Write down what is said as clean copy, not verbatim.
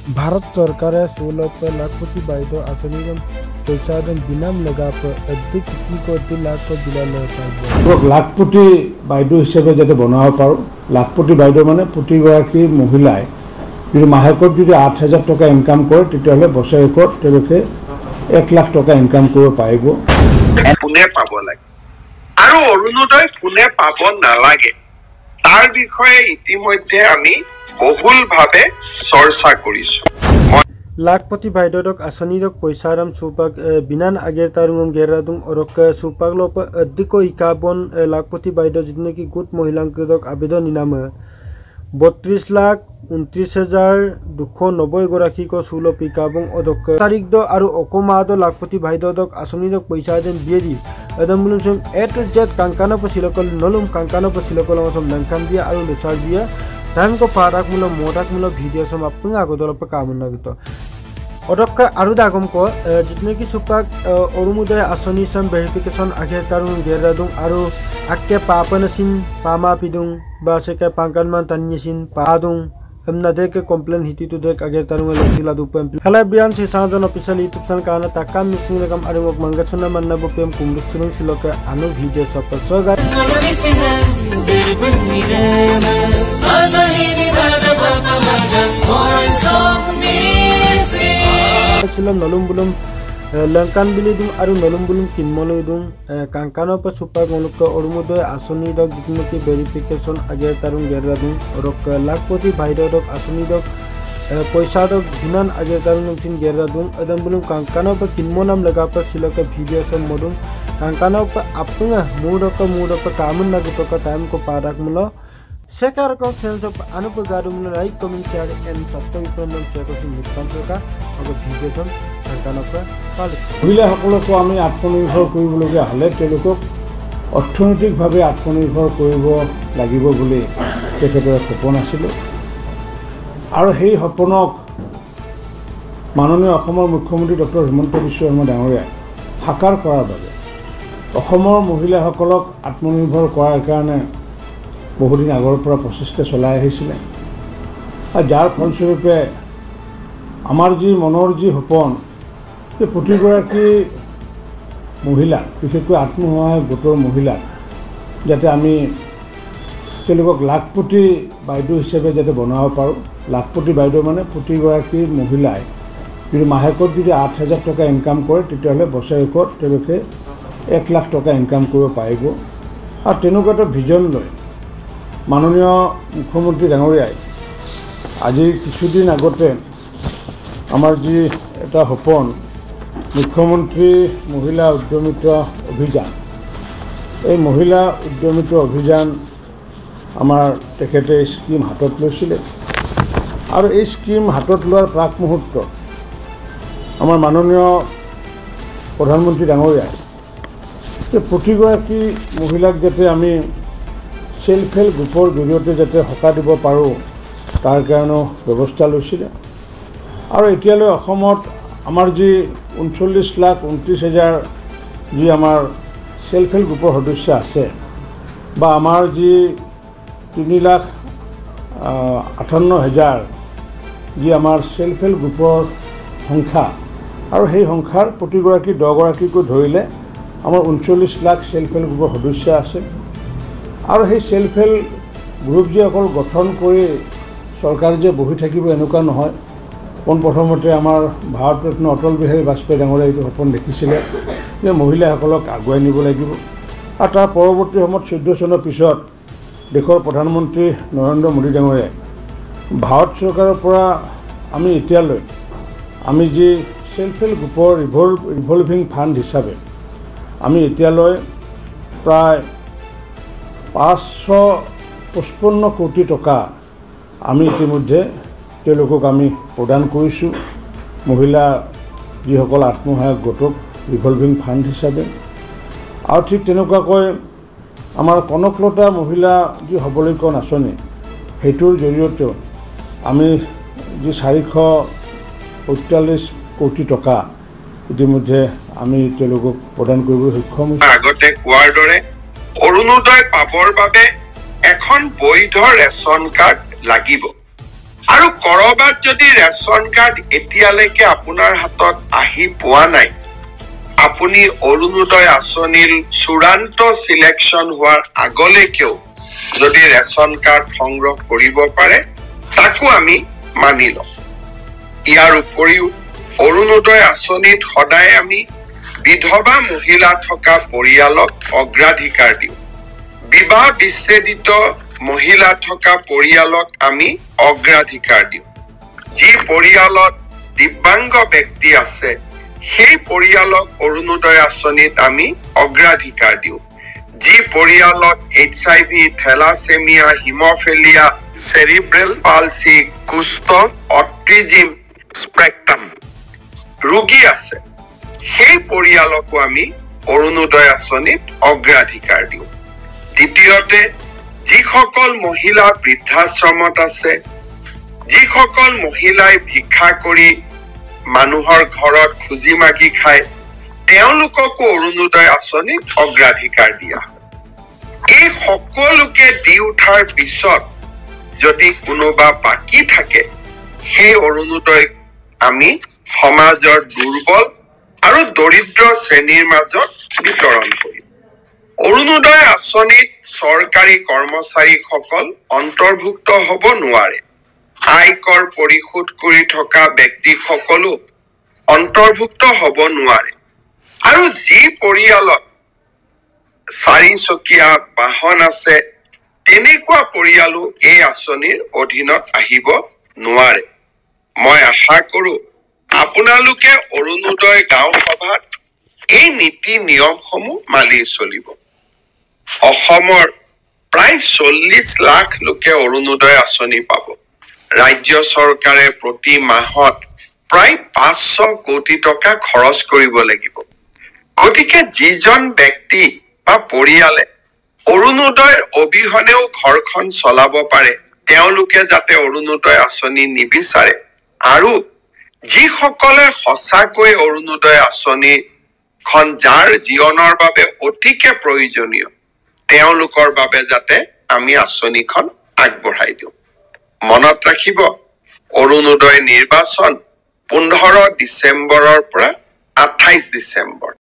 भारत सरकारे 16 लाखपति बाइदो आसनी पैसा बिनाम लगा अधिक को 2 लाख बिल लाखपति बाइदो हिसाब से बनाब पारो। लाखपति बाइदो माने प्रतिगराकी महिलाय जो माहेकत जो 8,000 टका इनकाम करे बछरेकत 1 लाख टका इनकाम कर पाइब। पुने पाब लागे आरो अरुणोदय पुने पाब नालागे तार विषय इतिमध्ये आमी बहुल भावे चर्चा करिसु। लाखपति बाइदोक आसनीक पैसाराम सुपाक बिनान आगे तारुम गेरादुं औरक सुपाक लोप अधिको 51 लाखपति बाइदो जितने की गुट महिलांक आवेदन इनाम 32,29,290 गराकी को सुलो पिकाबों अदक तारीख दो आरो अकोमादो लाखपति भाईदोक आसनीक पैसा देन बियरी अदमुलुम सम ए टू जेड कांकाना पसिलकल नलुम कांकाना पसिलकल सम लंकान बिया आरो लसार बिया टाइम को पाराक मुलो मोटाक मुलो वीडियो सम अपन आगोदल प कामना गतो अदक आरो दागम को जितने की सुपाक अरुमुदय आसनी सम वेरिफिकेशन आगे तारुम गेरादुं आरो आके पापनसिन पामा पिदुं बासेका पांकानमान तानियसिन पादुं हमना देख कंप्लेन हिटी तो देख आगे तारुम लतिला दुपम हला बियान से साजन ऑफिशियल यूट्यूब चैनल काना ताकाम मिसिंग रकम आरिमक मंगछना मन्ना बपेम कुमरुक सुनुं सिलक आनो भिडियो सब सो नलुम बुलुम लंकान बिलिदुं आरो नलुम बुलुम किनमलुदुं कांकानो पर सुपार गलुक अरुमुदय आसनी दक जितने की वेरिफिकेशन आगे तारुं गेरादुं औरक लाखपति भाईदोक आसनी दक पैसा दक बिनान आगे तारुं सिन गेरादुं अदम बुलुम कांकानो पर किनमनाम लगा पर सिलक वीडियो सब मदुं कांकानो पर आपुंगा मुडक कामन नगतो का टाइम को पाराक मुलो शेयर को फ्रेंड्स ऑफ अनुप गाडू मुलो like comment share and subscribe करन शेयर को मिटकाम का और वीडियो सब कांकानो पर महिला सकलको आमी आत्मनिर्भर करिबलगिया हले तेलुকক अर्थनैतिकभावे आत्मनिर्भर करिब লাগিব বুলি তেখেতৰ সপোন আছিল আৰু সেই সপোনক মাননীয় অসমৰ মুখ্যমন্ত্ৰী ডক্টৰ হিমন্ত বিশ্ব শৰ্মা ডাঙৰীয়াই সাকাৰ কৰাৰ বাবে অসমৰ মহিলাসকলক আত্মনিৰ্ভৰ কৰাৰ কাৰণে বহুদিন আগৰ পৰা প্ৰচেষ্টা চলাই আহিছিল আৰু যাৰ ফলস্বৰূপে আমাৰ যি মনৰ যি সপোন যে প্ৰতিগৰাকী মহিলা বিশেষকৈ আত্মসহায়ক গোটৰ মহিলা যাতে আমি তেওঁলোকক লাখপতি বাইদেউ হিচাপে যাতে বনাব পাৰোঁ। লাখপতি বাইদেউ মানে প্ৰতিগৰাকী মহিলাই যদি মাহেকত যদি 8,000 টকা ইনকাম কৰে তেতিয়াহ'লে বছৰেকত 1 লাখ টকা ইনকাম কৰিব পাৰিব আৰু তেনেকুৱা এটা ভিজন লৈ মাননীয় মুখ্যমন্ত্ৰী ডাঙৰীয়াই আজি কিছুদিন আগতে আমাৰ যি এটা সপোন মুখ্যমন্ত্ৰী মহিলা উদ্যমিতা অভিযান এই মহিলা উদ্যমিতা অভিযান আমাৰ তেখেতে স্কিম হাতত লৈছিলে আৰু এই স্কিম হাতত লোৱাৰ প্ৰাক মুহূৰ্তত আমাৰ মাননীয় প্ৰধানমন্ত্ৰী ডাঙৰীয়াই প্ৰতিগৰাকী মহিলাক যাতে আমি সেলফ হেল্প গ্ৰুপৰ জৰিয়তে যাতে সকাহ দিব পাৰোঁ তাৰ কাৰণেও ব্যৱস্থা লৈছিলে আৰু এতিয়ালৈ অসমত আমাৰ যি 39,29,000 যি আমাৰ সেলফ হেল্প গ্ৰুপৰ সদস্য আছে বা আমাৰ যি 3,58,000 যি আমাৰ সেলফ হেল্প গ্ৰুপৰ সংখ্যা আৰু সেই সংখ্যাৰ প্ৰতিগৰাকী 10 গৰাকীকৈ ধৰিলে আমাৰ 39 লাখ সেলফ হেল্প গ্ৰুপৰ সদস্য আছে আৰু সেই সেলফ হেল্প গ্ৰুপ যে অকল গঠন কৰি চৰকাৰ যে বহি থাকিব এনেকুৱা নহয়। পোনপ্ৰথমতে আমাৰ ভাৰতৰত্ন অটল বিহাৰী বাজপেয়ী ডাঙৰীয়াই এইটো সপোন দেখিছিলে যে মহিলাসকলক আগুৱাই নিব লাগিব আৰু তাৰ পৰৱৰ্তী সময়ত 14 চনৰ পিছত দেশৰ প্ৰধানমন্ত্ৰী নৰেন্দ্ৰ মোদী ডাঙৰীয়াই ভাৰত চৰকাৰৰ পৰা আমি এতিয়ালৈ আমি যি সেলফ হেল্প গ্ৰুপৰ ৰিভলভিং ফাণ্ড হিচাপে আমি এতিয়ালৈ প্ৰায় 555 কোটি টকা আমি ইতিমধ্যে তেওঁলোকক আমি প্ৰদান কৰিছোঁ মহিলা যিসকল আত্মসহায়ক গোটক ৰিভলভিং ফাণ্ড হিচাপে আৰু ঠিক তেনেকুৱাকৈ আমাৰ কনকলতা মহিলা যি সবলীকৰণ আঁচনি সেইটোৰ জৰিয়তেও আমি যি 443 কোটি টকা ইতিমধ্যে আমি তেওঁলোকক প্ৰদান কৰিবলৈ সক্ষম হৈছোঁ। আগতে কোৱাৰ দৰে অৰুণোদয় পাবৰ বাবে এখন বৈধ ৰেচন কাৰ্ড লাগিব আৰু কৰবাত যদি ৰেচন কাৰ্ড এতিয়ালৈকে আপোনাৰ হাতত আহি পোৱা নাই, আপুনি অৰুণোদয় আঁচনিৰ চূড়ান্ত সিলেকশ্যন হোৱাৰ আগলৈকেও যদি ৰেচন কাৰ্ড সংগ্ৰহ কৰিব পাৰে, তাকো আমি মানি লওঁ। ইয়াৰ উপৰিও অৰুণোদয় আঁচনিত সদায় আমি বিধৱা মহিলা থকা পৰিয়ালক অগ্ৰাধিকাৰ দিওঁ। বিবাহ বিচ্ছেদিত মহিলা থকা পৰিয়ালক আমি অগ্ৰাধিকাৰ দিওঁ। যি পৰিয়ালত দিব্যাংগ ব্যক্তি আছে, সেই পৰিয়ালক অৰুণোদয় আঁচনিত আমি অগ্ৰাধিকাৰ দিওঁ। যি পৰিয়ালত HIV, থেলাছেমিয়া, হিমফেলিয়া, চেৰিব্ৰেল পালচি, কুষ্ঠ, অটিজিম স্পেক্ট্ৰাম ৰোগী আছে, সেই পৰিয়ালকো আমি অৰুণোদয় আঁচনিত অগ্ৰাধিকাৰ দিওঁ। দ্বিতীয়তে, যিসকল মহিলা বৃদ্ধাশ্ৰমত আছে, যিসকল মহিলাই ভিক্ষা কৰি মানুহৰ ঘৰত খুজি মাগি খায়, তেওঁলোককো অৰুণোদয় আঁচনিত অগ্ৰাধিকাৰ দিয়া হয়। এই সকলোকে দি উঠাৰ পিছত যদি কোনোবা বাকী থাকে, সেই অৰুণোদয় আমি সমাজৰ দুৰ্বল আৰু দৰিদ্ৰ শ্ৰেণীৰ মাজত বিতৰণ কৰিম। অৰুণোদয় আঁচনিত চৰকাৰী কৰ্মচাৰীসকল অন্তৰ্ভুক্ত হ'ব নোৱাৰে। আয়কৰ পৰিশোধ কৰি থকা ব্যক্তিসকলো অন্তৰ্ভুক্ত হ'ব নোৱাৰে। আৰু যি পৰিয়ালত 4 চকীয়া বাহন আছে, তেনেকুৱা পৰিয়ালো এই আঁচনিৰ অধীনত আহিব নোৱাৰে। মই আশা কৰো আপোনালোকে অৰুণোদয় গাঁও সভাত এই নীতি নিয়মসমূহ মানি চলিব। অসমৰ প্ৰায় 40 লাখ লোকে অৰুণোদয় আঁচনি পাব। ৰাজ্য চৰকাৰে প্ৰতি মাহত প্ৰায় 500 কোটি টকা খৰচ কৰিব লাগিব। গতিকে যিজন ব্যক্তি বা পৰিয়ালে অৰুণোদয়ৰ অবিহনেও ঘৰখন চলাব পাৰে, তেওঁলোকে যাতে অৰুণোদয় আঁচনি নিবিচাৰে। আৰু যিসকলে সঁচাকৈ অৰুণোদয় আঁচনিখন যাৰ জীৱনৰ বাবে অতিকে প্ৰয়োজনীয়, তেওঁলোকৰ বাবে যাতে আমি আঁচনিখন আগবঢ়াই দিওঁ। মনত ৰাখিব, অৰুণোদয় নিৰ্বাচন 15 ডিচেম্বৰৰ পৰা 28 ডিচেম্বৰ।